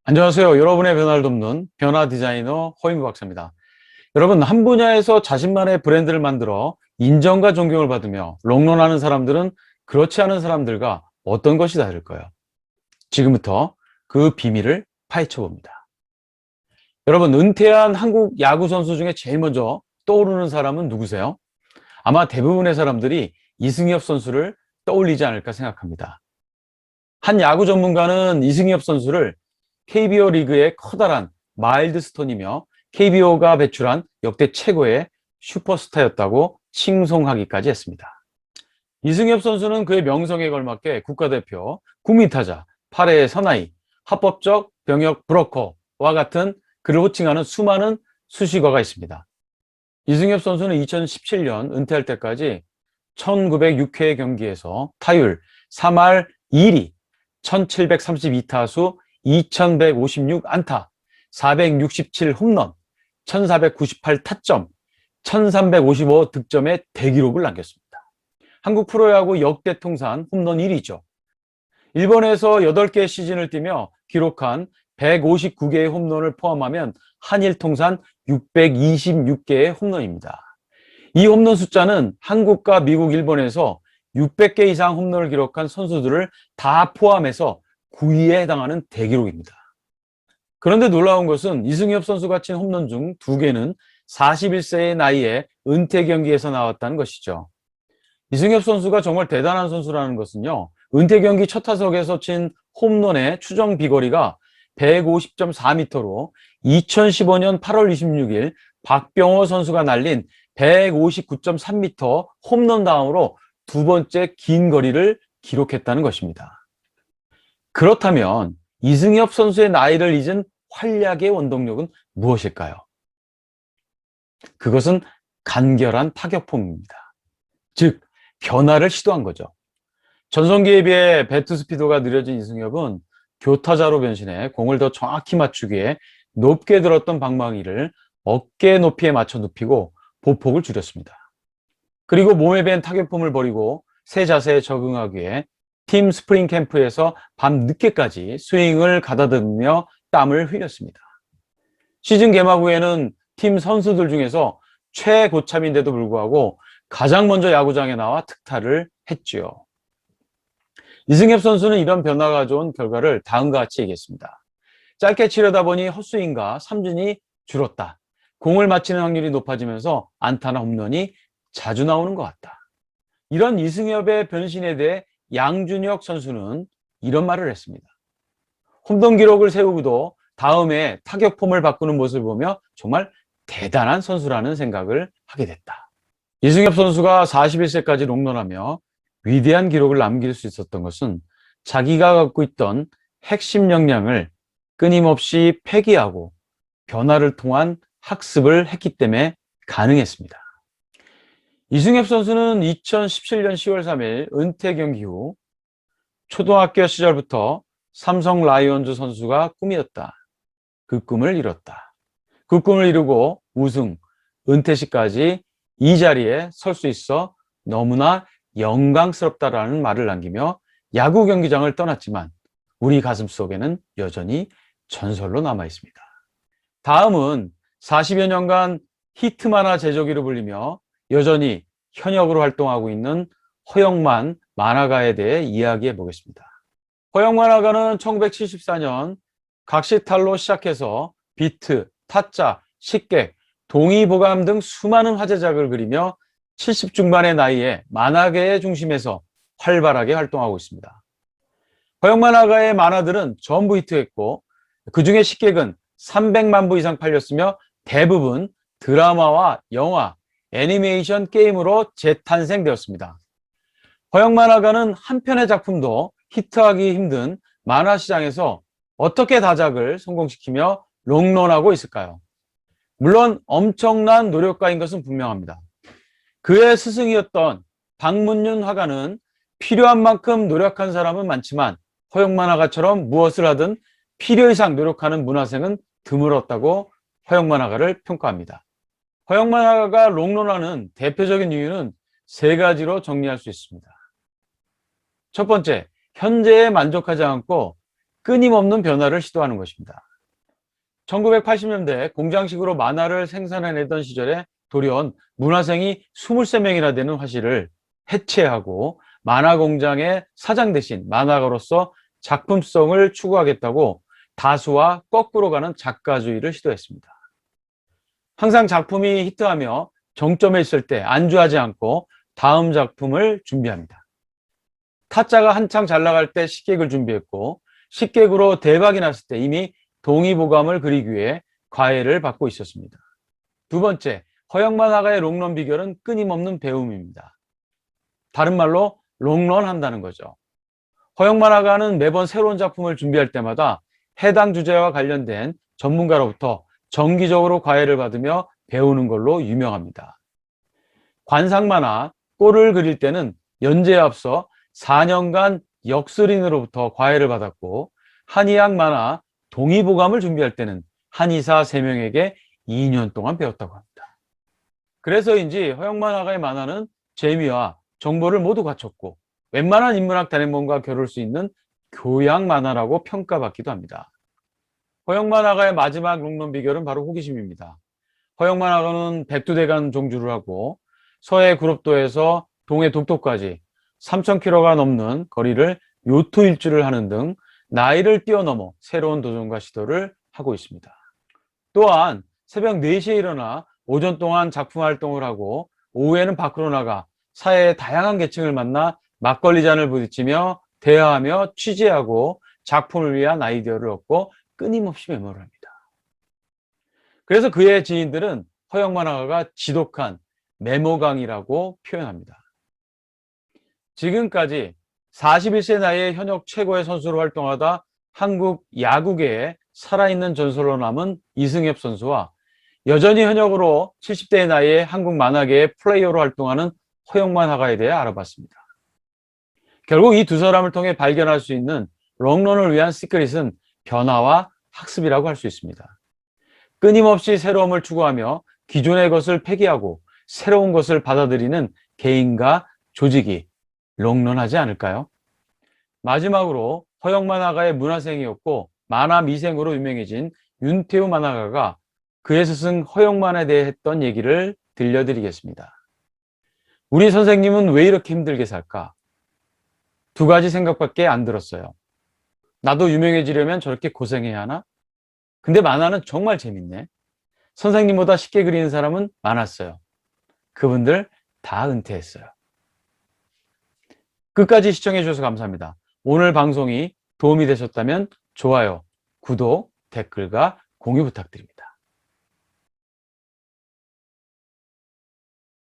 안녕하세요. 여러분의 변화를 돕는 변화 디자이너 허인무 박사입니다. 여러분, 한 분야에서 자신만의 브랜드를 만들어 인정과 존경을 받으며 롱런하는 사람들은 그렇지 않은 사람들과 어떤 것이 다를까요? 지금부터 그 비밀을 파헤쳐 봅니다. 여러분, 은퇴한 한국 야구 선수 중에 제일 먼저 떠오르는 사람은 누구세요? 아마 대부분의 사람들이 이승엽 선수를 떠올리지 않을까 생각합니다. 한 야구 전문가는 이승엽 선수를 KBO 리그의 커다란 마일드스톤이며 KBO가 배출한 역대 최고의 슈퍼스타였다고 칭송하기까지 했습니다. 이승엽 선수는 그의 명성에 걸맞게 국가대표, 국민타자, 8회 사나이, 합법적 병역 브로커와 같은 그를 호칭하는 수많은 수식어가 있습니다. 이승엽 선수는 2017년 은퇴할 때까지 1906회 경기에서 타율 3할 2리, 1732타수 2156안타, 467홈런, 1498타점, 1355득점의 대기록을 남겼습니다. 한국 프로야구 역대 통산 홈런 1위죠. 일본에서 8개 시즌을 뛰며 기록한 159개의 홈런을 포함하면 한일 통산 626개의 홈런입니다. 이 홈런 숫자는 한국과 미국, 일본에서 600개 이상 홈런을 기록한 선수들을 다 포함해서 9위에 해당하는 대기록입니다. 그런데 놀라운 것은 이승엽 선수가 친 홈런 중 2개는 41세의 나이에 은퇴 경기에서 나왔다는 것이죠. 이승엽 선수가 정말 대단한 선수라는 것은요, 은퇴 경기 첫 타석에서 친 홈런의 추정 비거리가 150.4m로 2015년 8월 26일 박병호 선수가 날린 159.3m 홈런 다음으로 두 번째 긴 거리를 기록했다는 것입니다. 그렇다면 이승엽 선수의 나이를 잊은 활약의 원동력은 무엇일까요? 그것은 간결한 타격폼입니다. 즉, 변화를 시도한 거죠. 전성기에 비해 배트 스피드가 느려진 이승엽은 교타자로 변신해 공을 더 정확히 맞추기 위해 높게 들었던 방망이를 어깨 높이에 맞춰 눕히고 보폭을 줄였습니다. 그리고 몸에 밴 타격폼을 버리고 새 자세에 적응하기 위해 팀 스프링 캠프에서 밤 늦게까지 스윙을 가다듬으며 땀을 흘렸습니다. 시즌 개막 후에는 팀 선수들 중에서 최고참인데도 불구하고 가장 먼저 야구장에 나와 특타를 했지요. 이승엽 선수는 이런 변화가 가져온 결과를 다음과 같이 얘기했습니다. 짧게 치려다 보니 헛스윙과 삼진이 줄었다. 공을 맞히는 확률이 높아지면서 안타나 홈런이 자주 나오는 것 같다. 이런 이승엽의 변신에 대해 양준혁 선수는 이런 말을 했습니다. 홈런 기록을 세우고도 다음에 타격폼을 바꾸는 모습을 보며 정말 대단한 선수라는 생각을 하게 됐다. 이승엽 선수가 41세까지 롱런하며 위대한 기록을 남길 수 있었던 것은 자기가 갖고 있던 핵심 역량을 끊임없이 폐기하고 변화를 통한 학습을 했기 때문에 가능했습니다. 이승엽 선수는 2017년 10월 3일 은퇴 경기 후 초등학교 시절부터 삼성 라이온즈 선수가 꿈이었다. 그 꿈을 이뤘다. 그 꿈을 이루고 우승, 은퇴시까지 이 자리에 설 수 있어 너무나 영광스럽다라는 말을 남기며 야구 경기장을 떠났지만 우리 가슴 속에는 여전히 전설로 남아 있습니다. 다음은 40여 년간 히트 만화 제조기로 불리며 여전히 현역으로 활동하고 있는 허영만 만화가에 대해 이야기해 보겠습니다. 허영만 만화가는 1974년 각시탈로 시작해서 비트, 타짜, 식객, 동의보감 등 수많은 화제작을 그리며 70 중반의 나이에 만화계의 중심에서 활발하게 활동하고 있습니다. 허영만 만화가의 만화들은 전부 히트했고 그 중에 식객은 300만 부 이상 팔렸으며 대부분 드라마와 영화, 애니메이션 게임으로 재탄생되었습니다. 허영만 만화가는 한 편의 작품도 히트하기 힘든 만화 시장에서 어떻게 다작을 성공시키며 롱런하고 있을까요? 물론 엄청난 노력가인 것은 분명합니다. 그의 스승이었던 박문윤 화가는 필요한 만큼 노력한 사람은 많지만 허영만 화가처럼 무엇을 하든 필요 이상 노력하는 문화생은 드물었다고 허영만 화가를 평가합니다. 허영만 화가가 롱런하는 대표적인 이유는 3가지로 정리할 수 있습니다. 첫 번째, 현재에 만족하지 않고 끊임없는 변화를 시도하는 것입니다. 1980년대 공장식으로 만화를 생산해내던 시절에 돌연 문화생이 23명이나 되는 화실을 해체하고 만화 공장의 사장 대신 만화가로서 작품성을 추구하겠다고 다수와 거꾸로 가는 작가주의를 시도했습니다. 항상 작품이 히트하며 정점에 있을 때 안주하지 않고 다음 작품을 준비합니다. 타짜가 한창 잘 나갈 때 식객을 준비했고 식객으로 대박이 났을 때 이미 동의보감을 그리기 위해 과외를 받고 있었습니다. 두 번째, 허영 만화가의 롱런 비결은 끊임없는 배움입니다. 다른 말로 롱런 한다는 거죠. 허영 만화가는 매번 새로운 작품을 준비할 때마다 해당 주제와 관련된 전문가로부터 정기적으로 과외를 받으며 배우는 걸로 유명합니다. 관상 만화 꼴을 그릴 때는 연재에 앞서 4년간 역술인으로부터 과외를 받았고 한의학 만화 동의보감을 준비할 때는 한의사 3명에게 2년 동안 배웠다고 합니다. 그래서인지 허영 만화가의 만화는 재미와 정보를 모두 갖췄고 웬만한 인문학 단행본과 겨룰 수 있는 교양 만화라고 평가받기도 합니다. 허영 만화가의 마지막 롱런 비결은 바로 호기심입니다. 허영 만화가는 백두대간 종주를 하고 서해 구롭도에서 동해 독도까지 3,000km가 넘는 거리를 요트 일주를 하는 등 나이를 뛰어넘어 새로운 도전과 시도를 하고 있습니다. 또한 새벽 4시에 일어나 오전 동안 작품 활동을 하고 오후에는 밖으로 나가 사회의 다양한 계층을 만나 막걸리 잔을 부딪히며 대화하며 취재하고 작품을 위한 아이디어를 얻고 끊임없이 메모를 합니다. 그래서 그의 지인들은 허영 만화가가 지독한 메모강이라고 표현합니다. 지금까지 41세 나이에 현역 최고의 선수로 활동하다 한국 야구계에 살아있는 전설로 남은 이승엽 선수와 여전히 현역으로 70대의 나이에 한국 만화계의 플레이어로 활동하는 허영 만화가에 대해 알아봤습니다. 결국 이 두 사람을 통해 발견할 수 있는 롱런을 위한 시크릿은 변화와 학습이라고 할 수 있습니다. 끊임없이 새로움을 추구하며 기존의 것을 폐기하고 새로운 것을 받아들이는 개인과 조직이 롱런하지 않을까요? 마지막으로 허영 만화가의 문화생이었고 만화 미생으로 유명해진 윤태우 만화가가 그의 스승 허영만에 대해 했던 얘기를 들려드리겠습니다. 우리 선생님은 왜 이렇게 힘들게 살까? 두 가지 생각밖에 안 들었어요. 나도 유명해지려면 저렇게 고생해야 하나? 근데 만화는 정말 재밌네. 선생님보다 쉽게 그리는 사람은 많았어요. 그분들 다 은퇴했어요. 끝까지 시청해 주셔서 감사합니다. 오늘 방송이 도움이 되셨다면 좋아요, 구독, 댓글과 공유 부탁드립니다.